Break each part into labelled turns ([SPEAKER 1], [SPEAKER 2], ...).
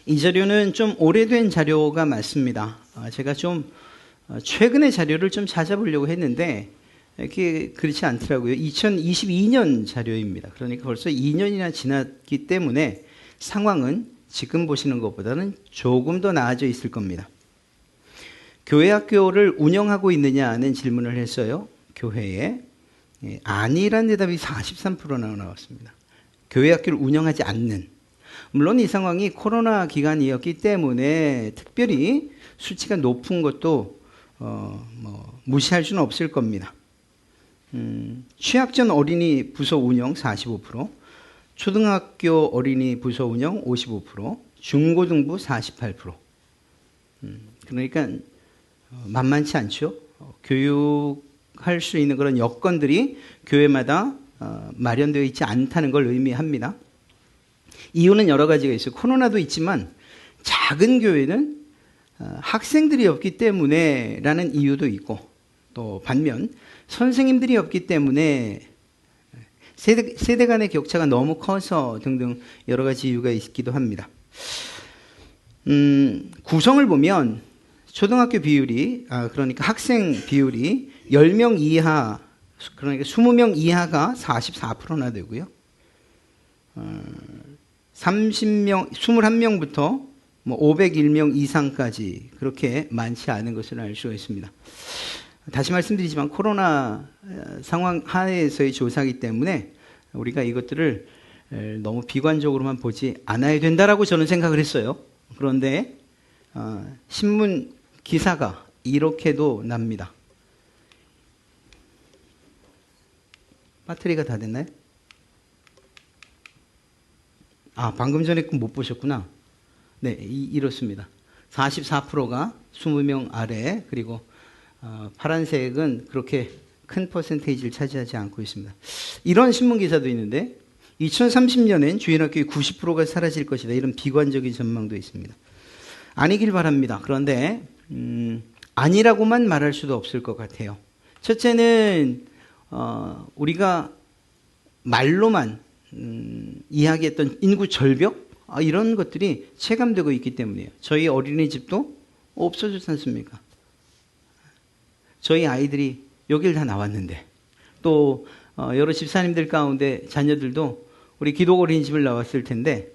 [SPEAKER 1] 이 자료는 좀 오래된 자료가 맞습니다. 제가 좀 최근의 자료를 좀 찾아보려고 했는데 이게 그렇지 않더라고요. 2022년 자료입니다. 그러니까 벌써 2년이나 지났기 때문에 상황은 지금 보시는 것보다는 조금 더 나아져 있을 겁니다. 교회 학교를 운영하고 있느냐는 질문을 했어요. 교회에. 아니라는 대답이 43%나 나왔습니다. 교회 학교를 운영하지 않는. 물론 이 상황이 코로나 기간이었기 때문에 특별히 수치가 높은 것도 무시할 수는 없을 겁니다. 취학전 어린이 부서 운영 45%, 초등학교 어린이 부서 운영 55%, 중고등부 48%. 그러니까 만만치 않죠. 교육할 수 있는 그런 여건들이 교회마다 마련되어 있지 않다는 걸 의미합니다. 이유는 여러 가지가 있어요. 코로나도 있지만 작은 교회는 학생들이 없기 때문에 라는 이유도 있고, 또 반면 선생님들이 없기 때문에 세대 간의 격차가 너무 커서 등등 여러 가지 이유가 있기도 합니다. 구성을 보면 초등학교 비율이, 그러니까 학생 비율이 10명 이하, 그러니까 20명 이하가 44%나 되고요. 21명부터 501명 이상까지 그렇게 많지 않은 것을 알 수가 있습니다. 다시 말씀드리지만 코로나 상황 하에서의 조사이기 때문에 우리가 이것들을 너무 비관적으로만 보지 않아야 된다라고 저는 생각을 했어요. 그런데 신문 기사가 이렇게도 납니다. 배터리가 다 됐나요? 방금 전에 못 보셨구나. 네, 이렇습니다. 44%가 20명 아래, 그리고 파란색은 그렇게 큰 퍼센테이지를 차지하지 않고 있습니다. 이런 신문 기사도 있는데 2030년엔 주일학교의 90%가 사라질 것이다. 이런 비관적인 전망도 있습니다. 아니길 바랍니다. 그런데 아니라고만 말할 수도 없을 것 같아요. 첫째는 우리가 말로만 이야기했던 인구 절벽, 이런 것들이 체감되고 있기 때문이에요. 저희 어린이집도 없어졌지 않습니까? 저희 아이들이 여길 다 나왔는데, 또 여러 집사님들 가운데 자녀들도 우리 기독 어린이집을 나왔을 텐데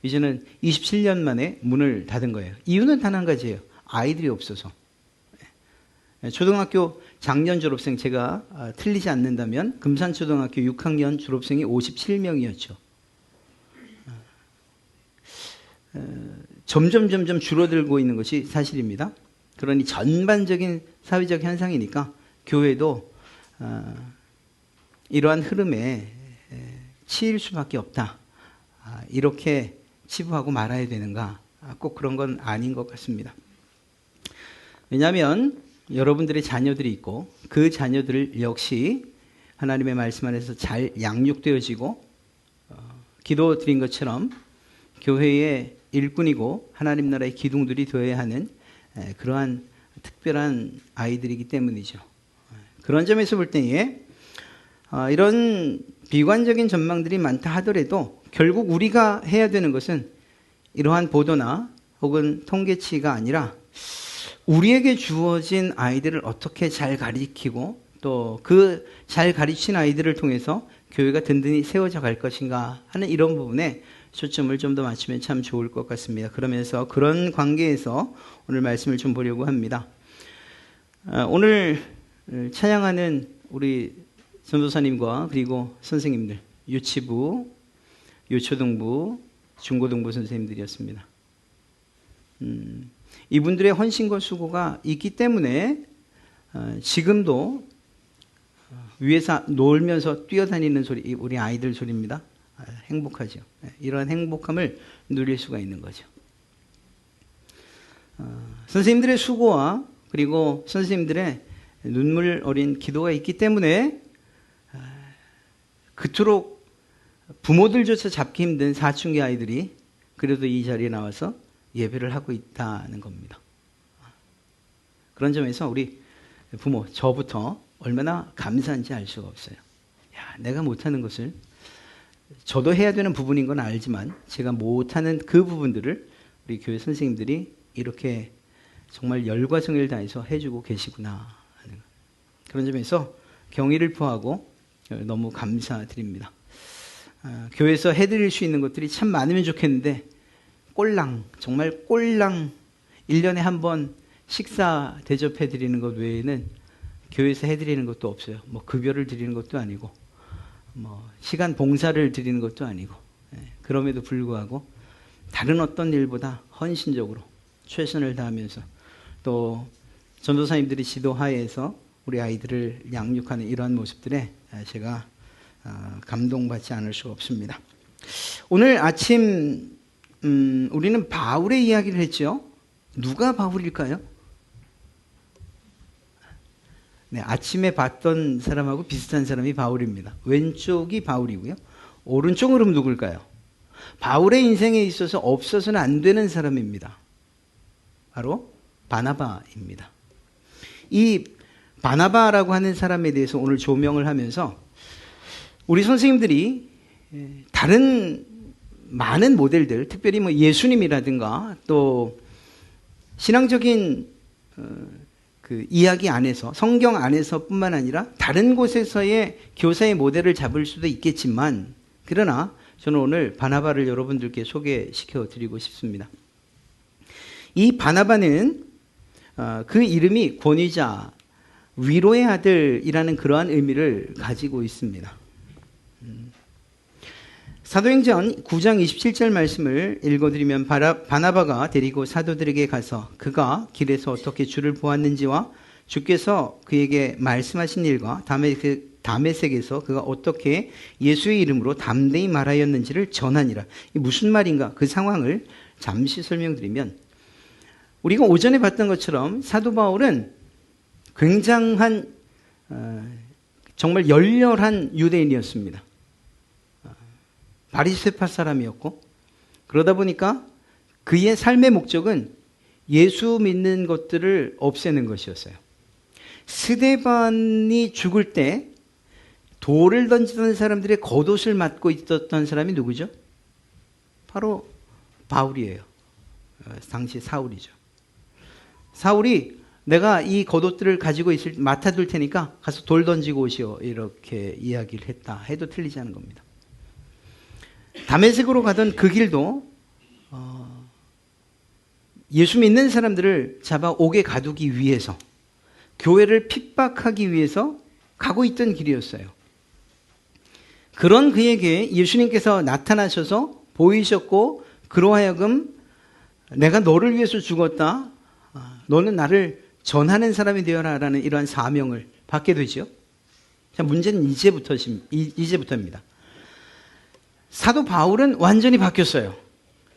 [SPEAKER 1] 이제는 27년 만에 문을 닫은 거예요. 이유는 단 한 가지예요. 아이들이 없어서. 초등학교 작년 졸업생, 제가 틀리지 않는다면 금산초등학교 6학년 졸업생이 57명이었죠. 점점 줄어들고 있는 것이 사실입니다. 그러니 전반적인 사회적 현상이니까 교회도 이러한 흐름에 치일 수밖에 없다. 이렇게 치부하고 말아야 되는가? 꼭 그런 건 아닌 것 같습니다. 왜냐하면 여러분들의 자녀들이 있고 그 자녀들 역시 하나님의 말씀 안에서 잘 양육되어지고 기도 드린 것처럼 교회의 일꾼이고 하나님 나라의 기둥들이 되어야 하는 그러한 특별한 아이들이기 때문이죠. 그런 점에서 볼 때에 이런 비관적인 전망들이 많다 하더라도 결국 우리가 해야 되는 것은 이러한 보도나 혹은 통계치가 아니라 우리에게 주어진 아이들을 어떻게 잘 가리키고 또 그 잘 가르친 아이들을 통해서 교회가 든든히 세워져 갈 것인가 하는 이런 부분에 초점을 좀 더 맞추면 참 좋을 것 같습니다. 그러면서 그런 관계에서 오늘 말씀을 좀 보려고 합니다. 오늘 찬양하는 우리 전도사님과 그리고 선생님들, 유치부, 유초등부, 중고등부 선생님들이었습니다. 이분들의 헌신과 수고가 있기 때문에 지금도 위에서 놀면서 뛰어다니는 소리, 우리 아이들 소리입니다. 행복하죠. 이런 행복함을 누릴 수가 있는 거죠. 선생님들의 수고와 그리고 선생님들의 눈물 어린 기도가 있기 때문에 그토록 부모들조차 잡기 힘든 사춘기 아이들이 그래도 이 자리에 나와서 예배를 하고 있다는 겁니다. 그런 점에서 우리 부모, 저부터 얼마나 감사한지 알 수가 없어요. 내가 못하는 것을 저도 해야 되는 부분인 건 알지만 제가 못하는 그 부분들을 우리 교회 선생님들이 이렇게 정말 열과 성의를 다해서 해주고 계시구나 하는 그런 점에서 경의를 표하고 너무 감사드립니다. 교회에서 해드릴 수 있는 것들이 참 많으면 좋겠는데 꼴랑 정말 꼴랑 1년에 한 번 식사 대접해드리는 것 외에는 교회에서 해드리는 것도 없어요. 뭐 급여를 드리는 것도 아니고 뭐 시간 봉사를 드리는 것도 아니고 그럼에도 불구하고 다른 어떤 일보다 헌신적으로 최선을 다하면서 또 전도사님들이 지도하에서 우리 아이들을 양육하는 이러한 모습들에 제가 감동받지 않을 수가 없습니다. 오늘 아침 우리는 바울의 이야기를 했죠. 누가 바울일까요? 네, 아침에 봤던 사람하고 비슷한 사람이 바울입니다. 왼쪽이 바울이고요. 오른쪽으로는 누굴까요? 바울의 인생에 있어서 없어서는 안 되는 사람입니다. 바로 바나바입니다. 이 바나바라고 하는 사람에 대해서 오늘 조명을 하면서 우리 선생님들이 다른 많은 모델들, 특별히 뭐 예수님이라든가 또 신앙적인 그 이야기 안에서 성경 안에서 뿐만 아니라 다른 곳에서의 교사의 모델을 잡을 수도 있겠지만 그러나 저는 오늘 바나바를 여러분들께 소개시켜 드리고 싶습니다. 이 바나바는 그 이름이 권위자, 위로의 아들이라는 그러한 의미를 가지고 있습니다. 사도행전 9장 27절 말씀을 읽어드리면 바나바가 데리고 사도들에게 가서 그가 길에서 어떻게 주를 보았는지와 주께서 그에게 말씀하신 일과 다메섹에서 그가 어떻게 예수의 이름으로 담대히 말하였는지를 전하니라. 이 무슨 말인가? 그 상황을 잠시 설명드리면 우리가 오전에 봤던 것처럼 사도 바울은 굉장한 정말 열렬한 유대인이었습니다. 바리새파 사람이었고 그러다 보니까 그의 삶의 목적은 예수 믿는 것들을 없애는 것이었어요. 스데반이 죽을 때 돌을 던지던 사람들의 겉옷을 맡고 있었던 사람이 누구죠? 바로 바울이에요. 당시 사울이죠. 사울이 내가 이 겉옷들을 가지고 맡아둘 테니까 가서 돌 던지고 오시오 이렇게 이야기를 했다 해도 틀리지 않은 겁니다. 다메섹으로 가던 그 길도 예수 믿는 사람들을 잡아 옥에 가두기 위해서 교회를 핍박하기 위해서 가고 있던 길이었어요. 그런 그에게 예수님께서 나타나셔서 보이셨고 그로 하여금 내가 너를 위해서 죽었다. 너는 나를 전하는 사람이 되어라 라는 이러한 사명을 받게 되죠. 자, 문제는 이제부터입니다. 사도 바울은 완전히 바뀌었어요.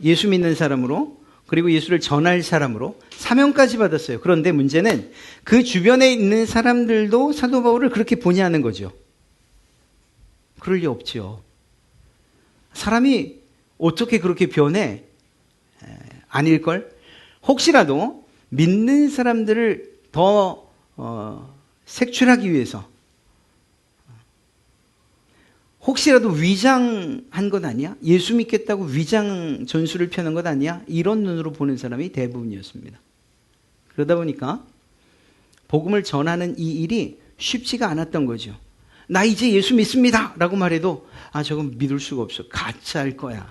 [SPEAKER 1] 예수 믿는 사람으로 그리고 예수를 전할 사람으로 사명까지 받았어요. 그런데 문제는 그 주변에 있는 사람들도 사도 바울을 그렇게 보냐는 거죠. 그럴 리 없죠. 사람이 어떻게 그렇게 변해? 아닐걸? 혹시라도 믿는 사람들을 더 색출하기 위해서 혹시라도 위장한 것 아니야? 예수 믿겠다고 위장 전술을 펴는 것 아니야? 이런 눈으로 보는 사람이 대부분이었습니다. 그러다 보니까 복음을 전하는 이 일이 쉽지가 않았던 거죠. 나 이제 예수 믿습니다 라고 말해도 저건 믿을 수가 없어. 가짜일 거야.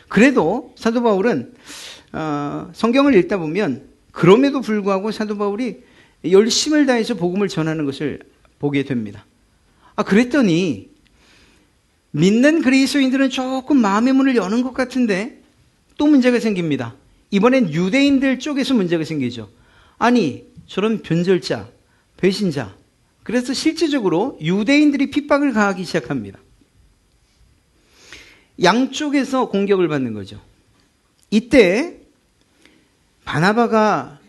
[SPEAKER 1] 그래도 사도 바울은 성경을 읽다 보면 그럼에도 불구하고 사도 바울이 열심을 다해서 복음을 전하는 것을 보게 됩니다. 그랬더니 믿는 그리스도인들은 조금 마음의 문을 여는 것 같은데 또 문제가 생깁니다. 이번엔 유대인들 쪽에서 문제가 생기죠. 아니 저런 변절자, 배신자. 그래서 실질적으로 유대인들이 핍박을 가하기 시작합니다. 양쪽에서 공격을 받는 거죠. 이때 바나바가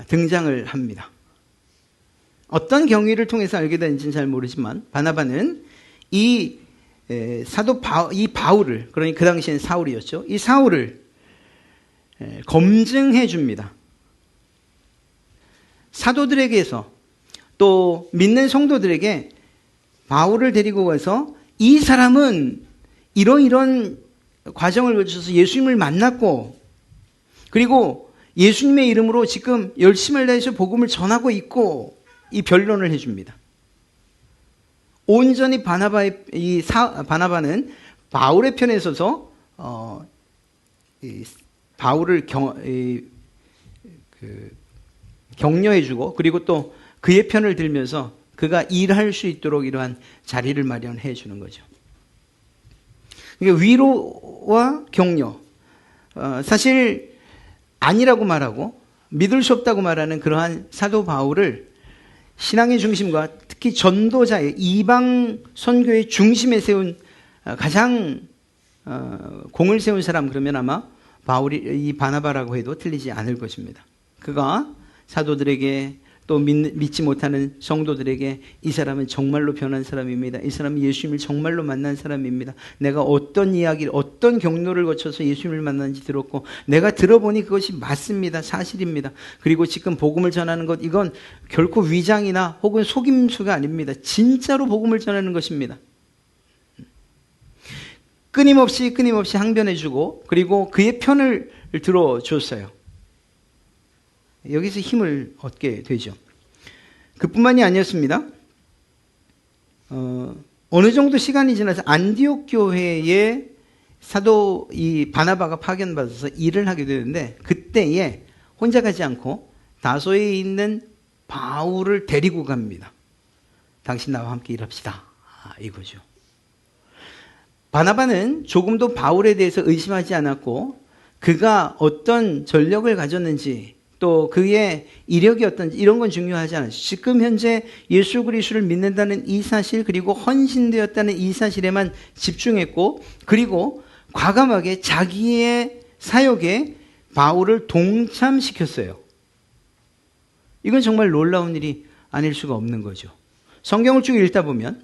[SPEAKER 1] 등장을 합니다. 어떤 경위를 통해서 알게 되는지는 잘 모르지만 바나바는 이 바울을, 그러니 그 당시엔 사울이었죠. 이 사울을 검증해 줍니다. 사도들에게서 또 믿는 성도들에게 바울을 데리고 가서 이 사람은 이런 과정을 거쳐서 예수님을 만났고, 그리고 예수님의 이름으로 지금 열심을 다해서 복음을 전하고 있고, 이 변론을 해줍니다. 온전히 바나바는 바울의 편에 서서 바울을 격려해주고, 그리고 또 그의 편을 들면서 그가 일할 수 있도록 이러한 자리를 마련해 주는 거죠. 그러니까 위로와 격려, 사실 아니라고 말하고 믿을 수 없다고 말하는 그러한 사도 바울을 신앙의 중심과 특히 전도자의 이방 선교의 중심에 세운 가장 공을 세운 사람, 그러면 아마 바울이, 이 바나바라고 해도 틀리지 않을 것입니다. 그가 사도들에게 또 믿지 못하는 성도들에게 이 사람은 정말로 변한 사람입니다. 이 사람은 예수님을 정말로 만난 사람입니다. 내가 어떤 이야기를, 어떤 경로를 거쳐서 예수님을 만났는지 들었고, 내가 들어보니 그것이 맞습니다. 사실입니다. 그리고 지금 복음을 전하는 것, 이건 결코 위장이나 혹은 속임수가 아닙니다. 진짜로 복음을 전하는 것입니다. 끊임없이 항변해주고, 그리고 그의 편을 들어줬어요. 여기서 힘을 얻게 되죠. 그뿐만이 아니었습니다. 어느 정도 시간이 지나서 안디옥 교회에 사도 이 바나바가 파견받아서 일을 하게 되는데, 그때에 혼자 가지 않고 다소에 있는 바울을 데리고 갑니다. 당신 나와 함께 일합시다. 이거죠. 바나바는 조금도 바울에 대해서 의심하지 않았고, 그가 어떤 전력을 가졌는지 또 그의 이력이 어떤지 이런 건 중요하지 않아요. 지금 현재 예수 그리스도를 믿는다는 이 사실, 그리고 헌신되었다는 이 사실에만 집중했고, 그리고 과감하게 자기의 사역에 바울을 동참시켰어요. 이건 정말 놀라운 일이 아닐 수가 없는 거죠. 성경을 쭉 읽다 보면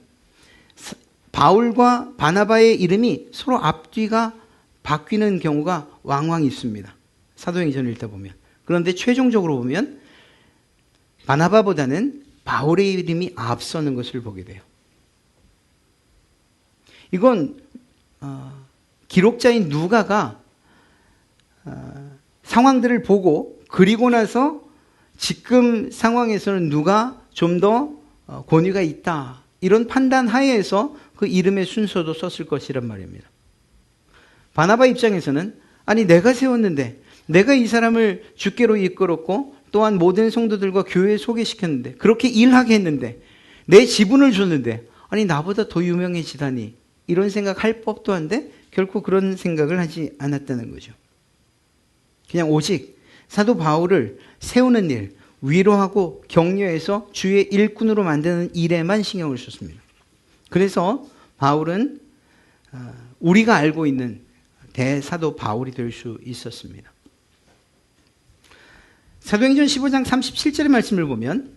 [SPEAKER 1] 바울과 바나바의 이름이 서로 앞뒤가 바뀌는 경우가 왕왕 있습니다. 사도행전을 읽다 보면. 그런데 최종적으로 보면 바나바보다는 바울의 이름이 앞서는 것을 보게 돼요. 이건 기록자인 누가가 상황들을 보고, 그리고 나서 지금 상황에서는 누가 좀 더 권위가 있다, 이런 판단 하에서 그 이름의 순서도 썼을 것이란 말입니다. 바나바 입장에서는 아니, 내가 세웠는데, 내가 이 사람을 주께로 이끌었고 또한 모든 성도들과 교회에 소개시켰는데, 그렇게 일하게 했는데, 내 지분을 줬는데, 아니 나보다 더 유명해지다니, 이런 생각할 법도 한데 결코 그런 생각을 하지 않았다는 거죠. 그냥 오직 사도 바울을 세우는 일, 위로하고 격려해서 주의 일꾼으로 만드는 일에만 신경을 썼습니다. 그래서 바울은 우리가 알고 있는 대사도 바울이 될 수 있었습니다. 사도행전 15장 37절의 말씀을 보면,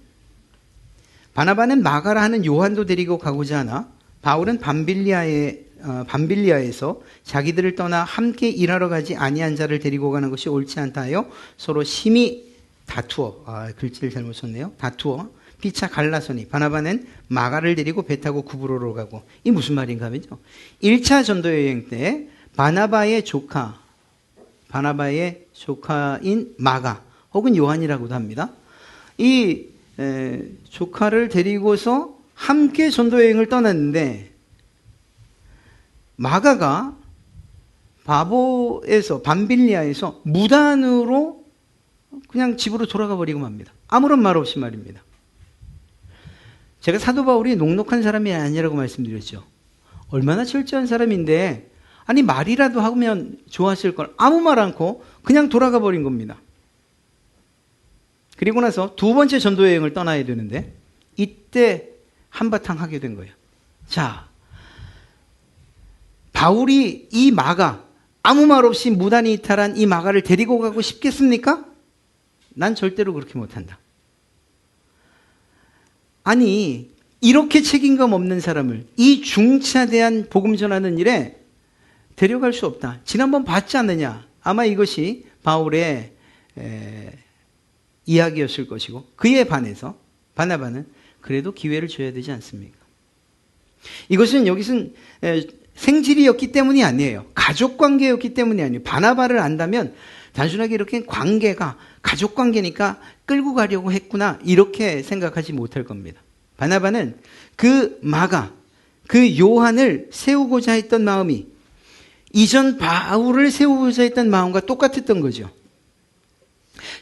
[SPEAKER 1] 바나바는 마가라 하는 요한도 데리고 가고자 하나 바울은 밤빌리아에서 자기들을 떠나 함께 일하러 가지 아니한 자를 데리고 가는 것이 옳지 않다 하여 서로 심히 다투어, 글씨를 잘못 썼네요. 다투어 피차 갈라서니 바나바는 마가를 데리고 배 타고 구브로로 가고. 이 무슨 말인가 하면요, 1차 전도 여행 때 바나바의 조카인 마가 혹은 요한이라고도 합니다. 이 조카를 데리고서 함께 전도여행을 떠났는데, 마가가 밤빌리아에서 무단으로 그냥 집으로 돌아가 버리고 맙니다. 아무런 말 없이 말입니다. 제가 사도 바울이 녹록한 사람이 아니라고 말씀드렸죠. 얼마나 철저한 사람인데, 아니 말이라도 하면 좋았을 걸 아무 말 않고 그냥 돌아가 버린 겁니다. 그리고 나서 두 번째 전도여행을 떠나야 되는데, 이때 한바탕 하게 된 거예요. 자, 바울이 이 마가, 아무 말 없이 무단히 이탈한 이 마가를 데리고 가고 싶겠습니까? 난 절대로 그렇게 못한다. 아니, 이렇게 책임감 없는 사람을 이 중차대한 복음 전하는 일에 데려갈 수 없다. 지난번 봤지 않느냐? 아마 이것이 바울의 이야기였을 것이고, 그에 반해서 바나바는 그래도 기회를 줘야 되지 않습니까? 이것은 여기서는 생질이었기 때문이 아니에요. 가족 관계였기 때문이 아니에요. 바나바를 안다면 단순하게 이렇게 관계가 가족 관계니까 끌고 가려고 했구나 이렇게 생각하지 못할 겁니다. 바나바는 그 마가, 그 요한을 세우고자 했던 마음이 이전 바울을 세우고자 했던 마음과 똑같았던 거죠.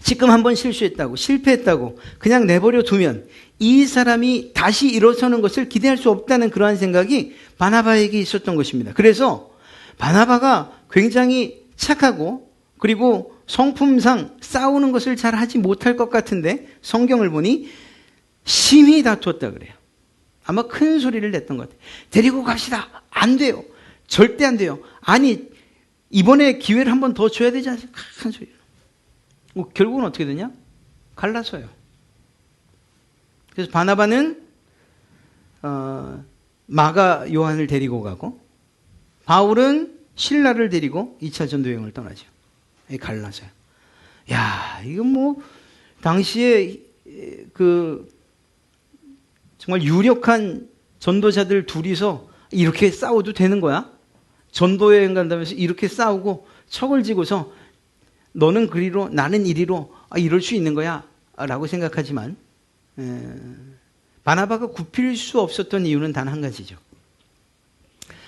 [SPEAKER 1] 지금 한번 실수했다고 실패했다고 그냥 내버려 두면 이 사람이 다시 일어서는 것을 기대할 수 없다는 그러한 생각이 바나바에게 있었던 것입니다. 그래서 바나바가 굉장히 착하고 그리고 성품상 싸우는 것을 잘 하지 못할 것 같은데 성경을 보니 심히 다투었다 그래요. 아마 큰 소리를 냈던 것 같아요. 데리고 갑시다. 안 돼요. 절대 안 돼요. 아니 이번에 기회를 한 번 더 줘야 되지 않습니까? 큰 소리. 결국은 어떻게 되냐? 갈라서요. 그래서 바나바는 마가 요한을 데리고 가고 바울은 실라를 데리고 2차 전도 여행을 떠나죠. 갈라서요. 야, 이건 뭐 당시에 그 정말 유력한 전도자들 둘이서 이렇게 싸워도 되는 거야? 전도 여행 간다면서 이렇게 싸우고 척을 지고서 너는 그리로 나는 이리로 이럴 수 있는 거야 라고 생각하지만 바나바가 굽힐 수 없었던 이유는 단 한 가지죠.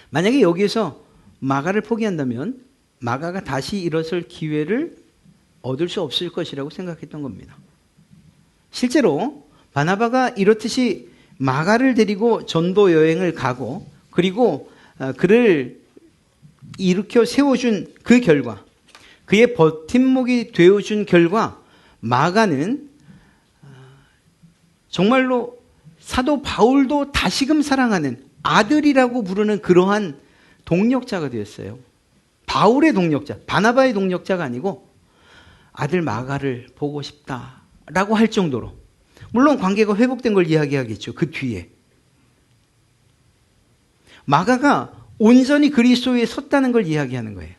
[SPEAKER 1] 만약에 여기에서 마가를 포기한다면 마가가 다시 일어설 기회를 얻을 수 없을 것이라고 생각했던 겁니다. 실제로 바나바가 이렇듯이 마가를 데리고 전도 여행을 가고 그리고 그를 일으켜 세워준 그 결과 그의 버팀목이 되어준 결과 마가는 정말로 사도 바울도 다시금 사랑하는 아들이라고 부르는 그러한 동력자가 되었어요. 바울의 동력자, 바나바의 동력자가 아니고 아들 마가를 보고 싶다라고 할 정도로 물론 관계가 회복된 걸 이야기하겠죠. 그 뒤에 마가가 온전히 그리스도에 섰다는 걸 이야기하는 거예요.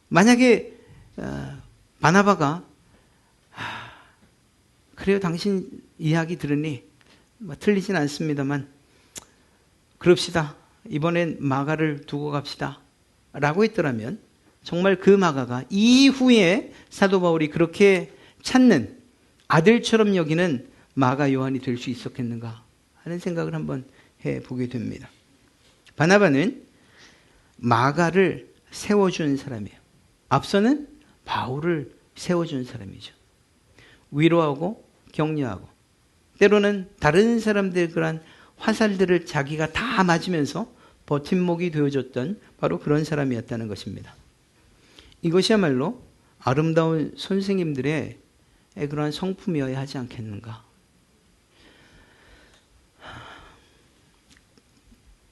[SPEAKER 1] 만약에 바나바가 그래요 당신 이야기 들으니 틀리진 않습니다만 그럽시다. 이번엔 마가를 두고 갑시다 라고 했더라면 정말 그 마가가 이후에 사도 바울이 그렇게 찾는 아들처럼 여기는 마가 요한이 될 수 있었겠는가 하는 생각을 한번 해보게 됩니다. 바나바는 마가를 세워준 사람이에요. 앞서는 바울을 세워준 사람이죠. 위로하고 격려하고 때로는 다른 사람들의 그런 화살들을 자기가 다 맞으면서 버팀목이 되어줬던 바로 그런 사람이었다는 것입니다. 이것이야말로 아름다운 선생님들의 그러한 성품이어야 하지 않겠는가.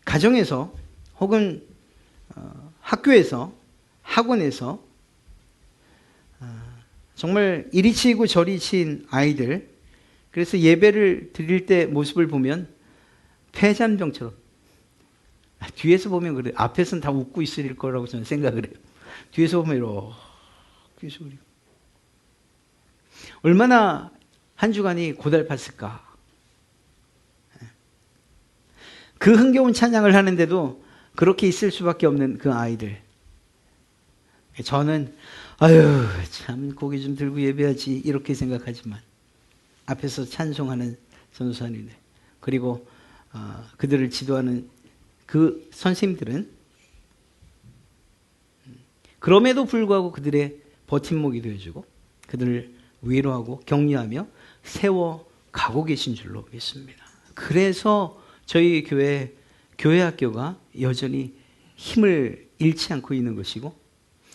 [SPEAKER 1] 가정에서 혹은 학교에서 학원에서 정말 이리 치이고 저리 치인 아이들 그래서 예배를 드릴 때 모습을 보면 폐잔병처럼 뒤에서 보면 그래 앞에서는 다 웃고 있을 거라고 저는 생각을 해요. 뒤에서 보면 이렇게 소리 얼마나 한 주간이 고달팠을까. 그 흥겨운 찬양을 하는데도 그렇게 있을 수밖에 없는 그 아이들. 저는 아유 참 고개 좀 들고 예배하지 이렇게 생각하지만 앞에서 찬송하는 전도사님들 그리고 그들을 지도하는 그 선생님들은 그럼에도 불구하고 그들의 버팀목이 되어주고 그들을 위로하고 격려하며 세워가고 계신 줄로 믿습니다. 그래서 저희 교회 학교가 여전히 힘을 잃지 않고 있는 것이고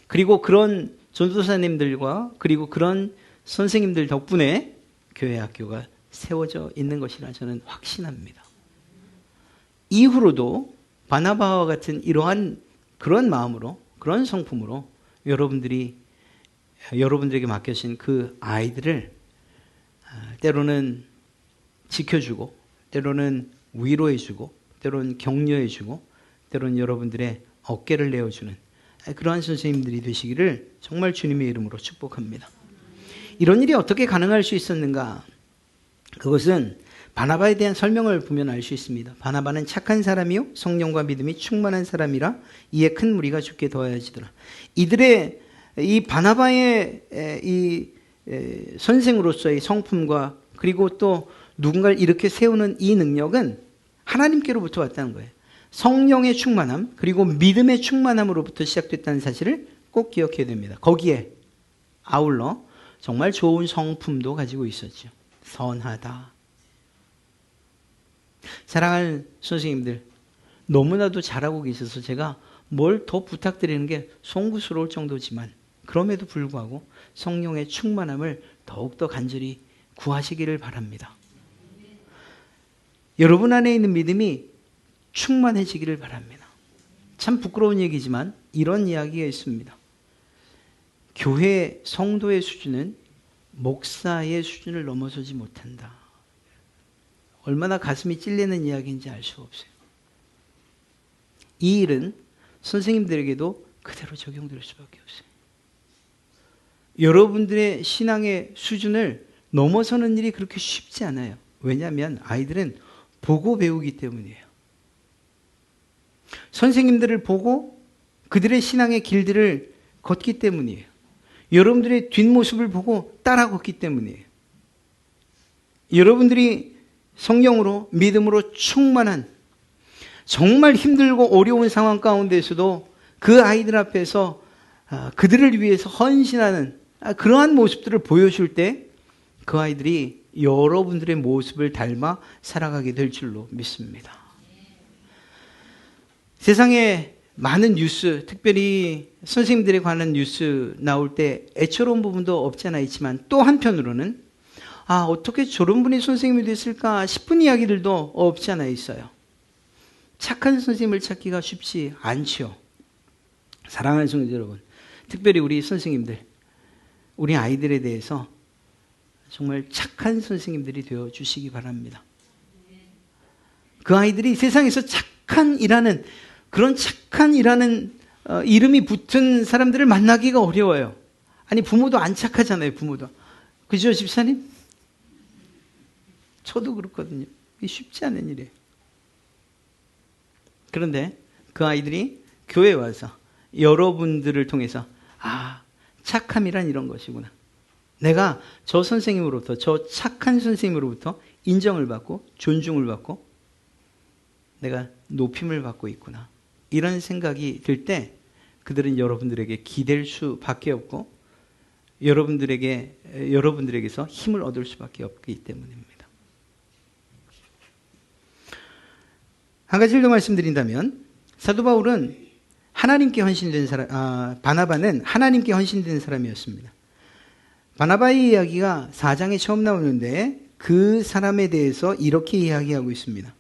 [SPEAKER 1] 그리고 그런 전도사님들과 그리고 그런 선생님들 덕분에 교회 학교가 세워져 있는 것이라 저는 확신합니다. 이후로도 바나바와 같은 이러한 그런 마음으로 그런 성품으로 여러분들에게 맡겨진 그 아이들을 때로는 지켜주고 때로는 위로해주고 때로는 격려해주고 때로는 여러분들의 어깨를 내어주는 그러한 선생님들이 되시기를 정말 주님의 이름으로 축복합니다. 이런 일이 어떻게 가능할 수 있었는가? 그것은 바나바에 대한 설명을 보면 알 수 있습니다. 바나바는 착한 사람이요 성령과 믿음이 충만한 사람이라 이에 큰 무리가 죽게 더하여지더라. 이들의 이 바나바의 이 선생으로서의 성품과 그리고 또 누군가를 이렇게 세우는 이 능력은 하나님께로부터 왔다는 거예요. 성령의 충만함 그리고 믿음의 충만함으로부터 시작됐다는 사실을 꼭 기억해야 됩니다. 거기에 아울러 정말 좋은 성품도 가지고 있었죠. 선하다. 사랑하는 선생님들, 너무나도 잘하고 계셔서 제가 뭘 더 부탁드리는 게 송구스러울 정도지만 그럼에도 불구하고 성령의 충만함을 더욱더 간절히 구하시기를 바랍니다. 여러분 안에 있는 믿음이 충만해지기를 바랍니다. 참 부끄러운 얘기지만 이런 이야기가 있습니다. 교회 성도의 수준은 목사의 수준을 넘어서지 못한다. 얼마나 가슴이 찔리는 이야기인지 알 수가 없어요. 이 일은 선생님들에게도 그대로 적용될 수밖에 없어요. 여러분들의 신앙의 수준을 넘어서는 일이 그렇게 쉽지 않아요. 왜냐하면 아이들은 보고 배우기 때문이에요. 선생님들을 보고 그들의 신앙의 길들을 걷기 때문이에요. 여러분들의 뒷모습을 보고 따라 걷기 때문이에요. 여러분들이 성령으로 믿음으로 충만한 정말 힘들고 어려운 상황 가운데서도 그 아이들 앞에서 그들을 위해서 헌신하는 그러한 모습들을 보여줄 때 그 아이들이 여러분들의 모습을 닮아 살아가게 될 줄로 믿습니다. 세상에 많은 뉴스, 특별히 선생님들에 관한 뉴스 나올 때 애처로운 부분도 없지 않아 있지만 또 한편으로는 어떻게 저런 분이 선생님이 됐을까 싶은 이야기들도 없지 않아 있어요. 착한 선생님을 찾기가 쉽지 않죠. 사랑하는 성도 여러분, 특별히 우리 선생님들, 우리 아이들에 대해서 정말 착한 선생님들이 되어주시기 바랍니다. 그 아이들이 세상에서 착한이라는 그런 착한이라는 이름이 붙은 사람들을 만나기가 어려워요. 아니 부모도 안 착하잖아요. 부모도. 그죠 집사님? 저도 그렇거든요. 이게 쉽지 않은 일이에요. 그런데 그 아이들이 교회에 와서 여러분들을 통해서 착함이란 이런 것이구나. 내가 저 선생님으로부터 저 착한 선생님으로부터 인정을 받고 존중을 받고 내가 높임을 받고 있구나. 이런 생각이 들 때 그들은 여러분들에게 기댈 수밖에 없고 여러분들에게서 힘을 얻을 수밖에 없기 때문입니다. 한 가지를 더 말씀드린다면 사도 바울은 하나님께 헌신된 사람, 바나바는 하나님께 헌신된 사람이었습니다. 바나바의 이야기가 4장에 처음 나오는데 그 사람에 대해서 이렇게 이야기하고 있습니다.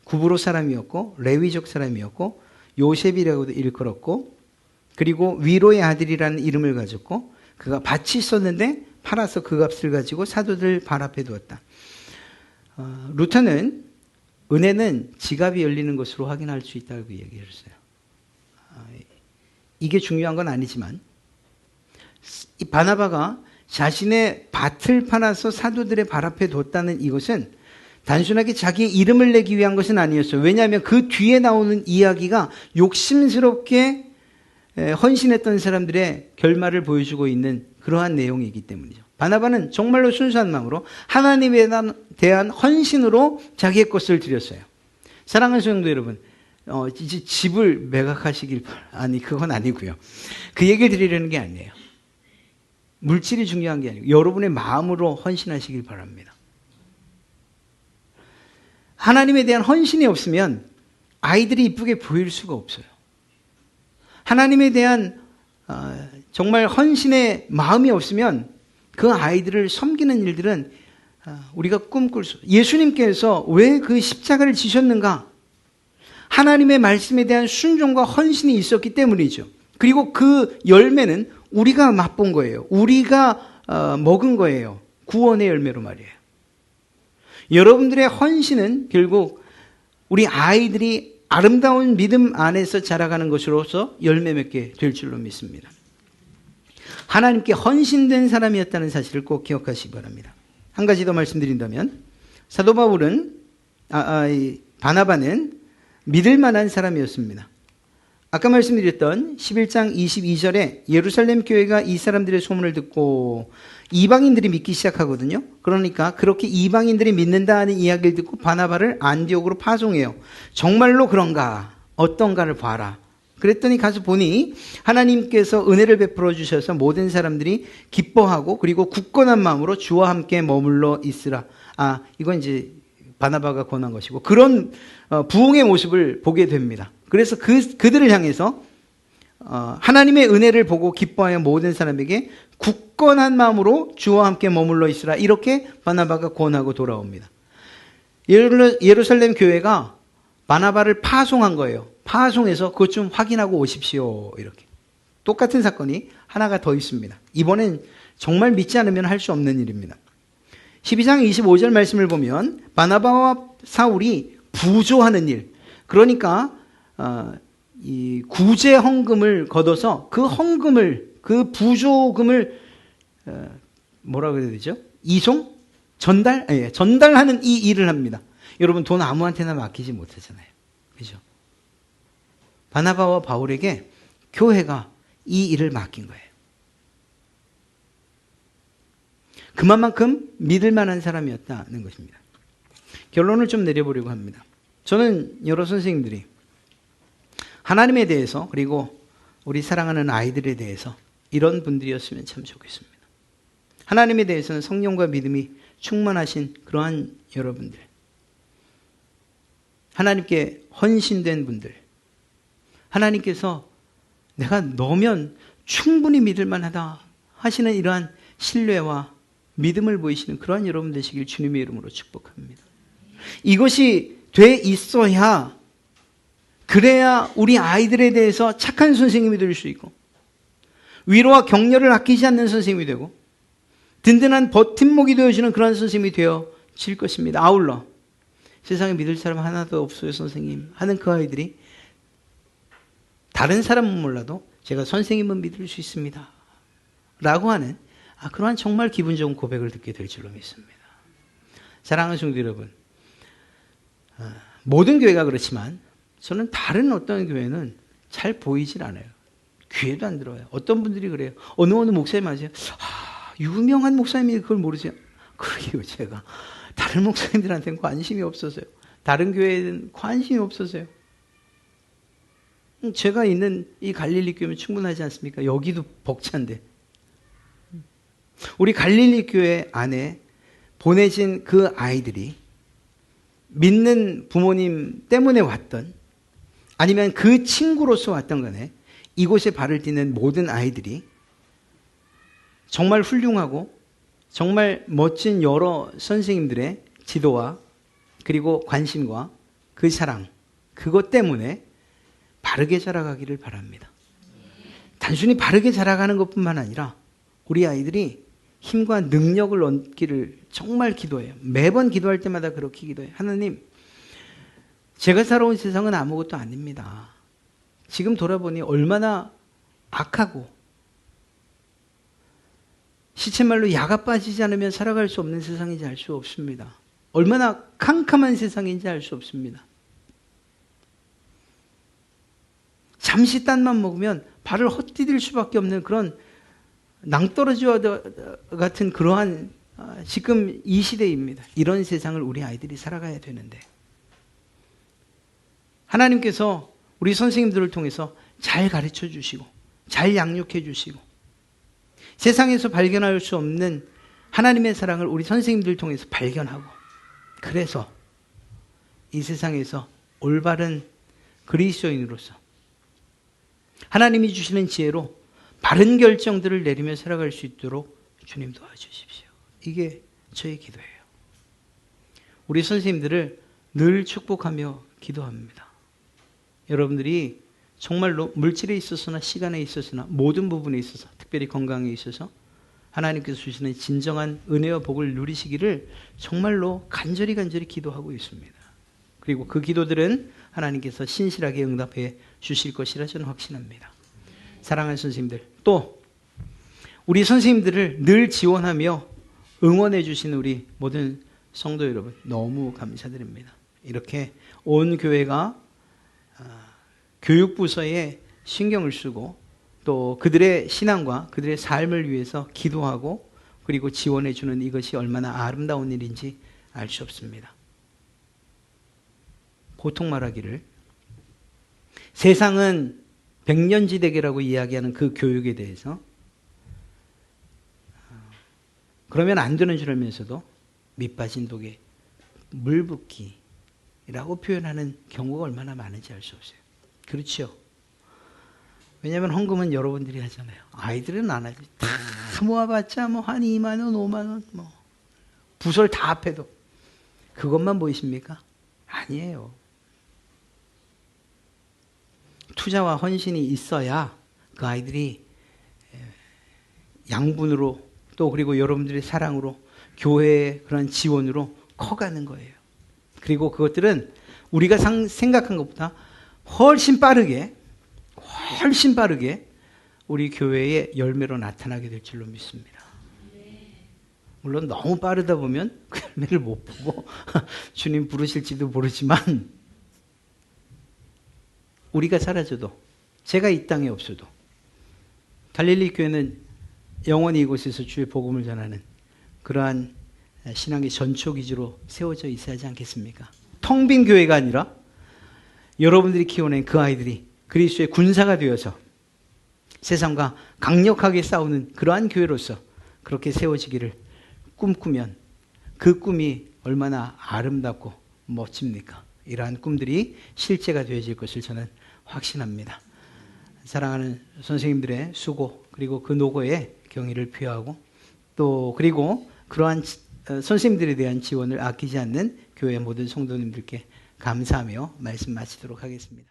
[SPEAKER 1] 구브로 사람이었고 레위족 사람이었고 요셉이라고도 일컬었고 그리고 위로의 아들이라는 이름을 가졌고 그가 밭이 있었는데 팔아서 그 값을 가지고 사도들 발 앞에 두었다. 루터는 은혜는 지갑이 열리는 것으로 확인할 수 있다고 얘기했어요. 이게 중요한 건 아니지만 이 바나바가 자신의 밭을 팔아서 사도들의 발 앞에 뒀다는 이것은 단순하게 자기의 이름을 내기 위한 것은 아니었어요. 왜냐하면 그 뒤에 나오는 이야기가 욕심스럽게 헌신했던 사람들의 결말을 보여주고 있는 그러한 내용이기 때문이죠. 바나바는 정말로 순수한 마음으로 하나님에 대한 헌신으로 자기의 것을 드렸어요. 사랑하는 성도 여러분, 이제 집을 매각하시길 그건 아니고요. 그 얘기를 드리려는 게 아니에요. 물질이 중요한 게 아니고 여러분의 마음으로 헌신하시길 바랍니다. 하나님에 대한 헌신이 없으면 아이들이 이쁘게 보일 수가 없어요. 하나님에 대한 정말 헌신의 마음이 없으면 그 아이들을 섬기는 일들은 우리가 꿈꿀 수. 예수님께서 왜 그 십자가를 지셨는가? 하나님의 말씀에 대한 순종과 헌신이 있었기 때문이죠. 그리고 그 열매는 우리가 맛본 거예요. 우리가 먹은 거예요. 구원의 열매로 말이에요. 여러분들의 헌신은 결국 우리 아이들이 아름다운 믿음 안에서 자라가는 것으로서 열매 맺게 될 줄로 믿습니다. 하나님께 헌신된 사람이었다는 사실을 꼭 기억하시기 바랍니다. 한 가지 더 말씀드린다면 사도 바울은 이 바나바는 믿을 만한 사람이었습니다. 아까 말씀드렸던 11장 22절에 예루살렘 교회가 이 사람들의 소문을 듣고 이방인들이 믿기 시작하거든요. 그러니까 그렇게 이방인들이 믿는다는 이야기를 듣고 바나바를 안디옥으로 파송해요. 정말로 그런가? 어떤가를 봐라. 그랬더니 가서 보니 하나님께서 은혜를 베풀어 주셔서 모든 사람들이 기뻐하고 그리고 굳건한 마음으로 주와 함께 머물러 있으라. 이건 이제 바나바가 권한 것이고 그런 부흥의 모습을 보게 됩니다. 그래서 그들을 향해서 하나님의 은혜를 보고 기뻐하여 모든 사람에게 굳건한 마음으로 주와 함께 머물러 있으라. 이렇게 바나바가 권하고 돌아옵니다. 예루살렘 교회가 바나바를 파송한 거예요. 파송해서 그것 좀 확인하고 오십시오. 이렇게. 똑같은 사건이 하나가 더 있습니다. 이번엔 정말 믿지 않으면 할 수 없는 일입니다. 12장 25절 말씀을 보면 바나바와 사울이 부조하는 일. 그러니까 이 구제 헌금을 걷어서 그 헌금을 그 부조금을 뭐라 그래야 되죠? 이송? 전달하는 이 일을 합니다. 여러분 돈 아무한테나 맡기지 못하잖아요. 그죠? 바나바와 바울에게 교회가 이 일을 맡긴 거예요. 그만큼 믿을 만한 사람이었다는 것입니다. 결론을 좀 내려보려고 합니다. 저는 여러 선생님들이 하나님에 대해서 그리고 우리 사랑하는 아이들에 대해서 이런 분들이었으면 참 좋겠습니다. 하나님에 대해서는 성령과 믿음이 충만하신 그러한 여러분들, 하나님께 헌신된 분들, 하나님께서 내가 너면 충분히 믿을 만하다 하시는 이러한 신뢰와 믿음을 보이시는 그러한 여러분 되시길 주님의 이름으로 축복합니다. 이것이 돼 있어야 그래야 우리 아이들에 대해서 착한 선생님이 될 수 있고 위로와 격려를 아끼지 않는 선생님이 되고 든든한 버팀목이 되어주는 그런 선생님이 되어질 것입니다. 아울러 세상에 믿을 사람 하나도 없어요 선생님 하는 그 아이들이 다른 사람은 몰라도 제가 선생님은 믿을 수 있습니다 라고 하는 그러한 정말 기분 좋은 고백을 듣게 될 줄로 믿습니다. 사랑하는 성도 여러분, 모든 교회가 그렇지만 저는 다른 어떤 교회는 잘 보이질 않아요. 귀에도 안 들어와요. 어떤 분들이 그래요. 어느 목사님 아세요? 유명한 목사님이 그걸 모르세요. 그러게요. 제가 다른 목사님들한테는 관심이 없어서요. 다른 교회에는 관심이 없어서요. 제가 있는 이 갈릴리 교회면 충분하지 않습니까? 여기도 벅찬데. 우리 갈릴리 교회 안에 보내진 그 아이들이 믿는 부모님 때문에 왔던 아니면 그 친구로서 왔던 간에 이곳에 발을 딛는 모든 아이들이 정말 훌륭하고 정말 멋진 여러 선생님들의 지도와 그리고 관심과 그 사랑 그것 때문에 바르게 자라가기를 바랍니다. 단순히 바르게 자라가는 것뿐만 아니라 우리 아이들이 힘과 능력을 얻기를 정말 기도해요. 매번 기도할 때마다 그렇게 기도해요. 하나님, 제가 살아온 세상은 아무것도 아닙니다. 지금 돌아보니 얼마나 악하고 시체말로 야가 빠지지 않으면 살아갈 수 없는 세상인지 알 수 없습니다. 얼마나 캄캄한 세상인지 알 수 없습니다. 잠시 딴만 먹으면 발을 헛디딜 수밖에 없는 그런 낭떠러지와 같은 그러한 지금 이 시대입니다. 이런 세상을 우리 아이들이 살아가야 되는데 하나님께서 우리 선생님들을 통해서 잘 가르쳐 주시고 잘 양육해 주시고 세상에서 발견할 수 없는 하나님의 사랑을 우리 선생님들 통해서 발견하고 그래서 이 세상에서 올바른 그리스도인으로서 하나님이 주시는 지혜로 바른 결정들을 내리며 살아갈 수 있도록 주님 도와주십시오. 이게 저의 기도예요. 우리 선생님들을 늘 축복하며 기도합니다. 여러분들이 정말로 물질에 있어서나 시간에 있어서나 모든 부분에 있어서 특별히 건강에 있어서 하나님께서 주시는 진정한 은혜와 복을 누리시기를 정말로 간절히 기도하고 있습니다. 그리고 그 기도들은 하나님께서 신실하게 응답해 주실 것이라 저는 확신합니다. 사랑하는 선생님들, 또 우리 선생님들을 늘 지원하며 응원해 주시는 우리 모든 성도 여러분 너무 감사드립니다. 이렇게 온 교회가 교육부서에 신경을 쓰고 또 그들의 신앙과 그들의 삶을 위해서 기도하고 그리고 지원해 주는 이것이 얼마나 아름다운 일인지 알 수 없습니다. 보통 말하기를 세상은 백년지대계라고 이야기하는 그 교육에 대해서 그러면 안 되는 줄 알면서도 밑빠진 독에 물 붓기라고 표현하는 경우가 얼마나 많은지 알 수 없어요. 그렇죠? 왜냐하면 헌금은 여러분들이 하잖아요. 아이들은 안 하죠. 다 모아봤자 뭐 한 2만 원, 5만 원, 뭐 부설 다 합해도 그것만 보이십니까? 아니에요. 투자와 헌신이 있어야 그 아이들이 양분으로 또 그리고 여러분들의 사랑으로 교회의 그런 지원으로 커가는 거예요. 그리고 그것들은 우리가 생각한 것보다 훨씬 빠르게 우리 교회의 열매로 나타나게 될 줄로 믿습니다. 물론 너무 빠르다 보면 그 열매를 못 보고 주님 부르실지도 모르지만 우리가 사라져도 제가 이 땅에 없어도 갈릴리 교회는 영원히 이곳에서 주의 복음을 전하는 그러한 신앙의 전초기지로 세워져 있어야 하지 않겠습니까? 텅 빈 교회가 아니라 여러분들이 키워낸 그 아이들이 그리스도의 군사가 되어서 세상과 강력하게 싸우는 그러한 교회로서 그렇게 세워지기를 꿈꾸면 그 꿈이 얼마나 아름답고 멋집니까? 이러한 꿈들이 실제가 되어질 것을 저는 확신합니다. 사랑하는 선생님들의 수고 그리고 그 노고에 경의를 표하고 또 그리고 그러한 선생님들에 대한 지원을 아끼지 않는 교회 모든 성도님들께 감사하며 말씀 마치도록 하겠습니다.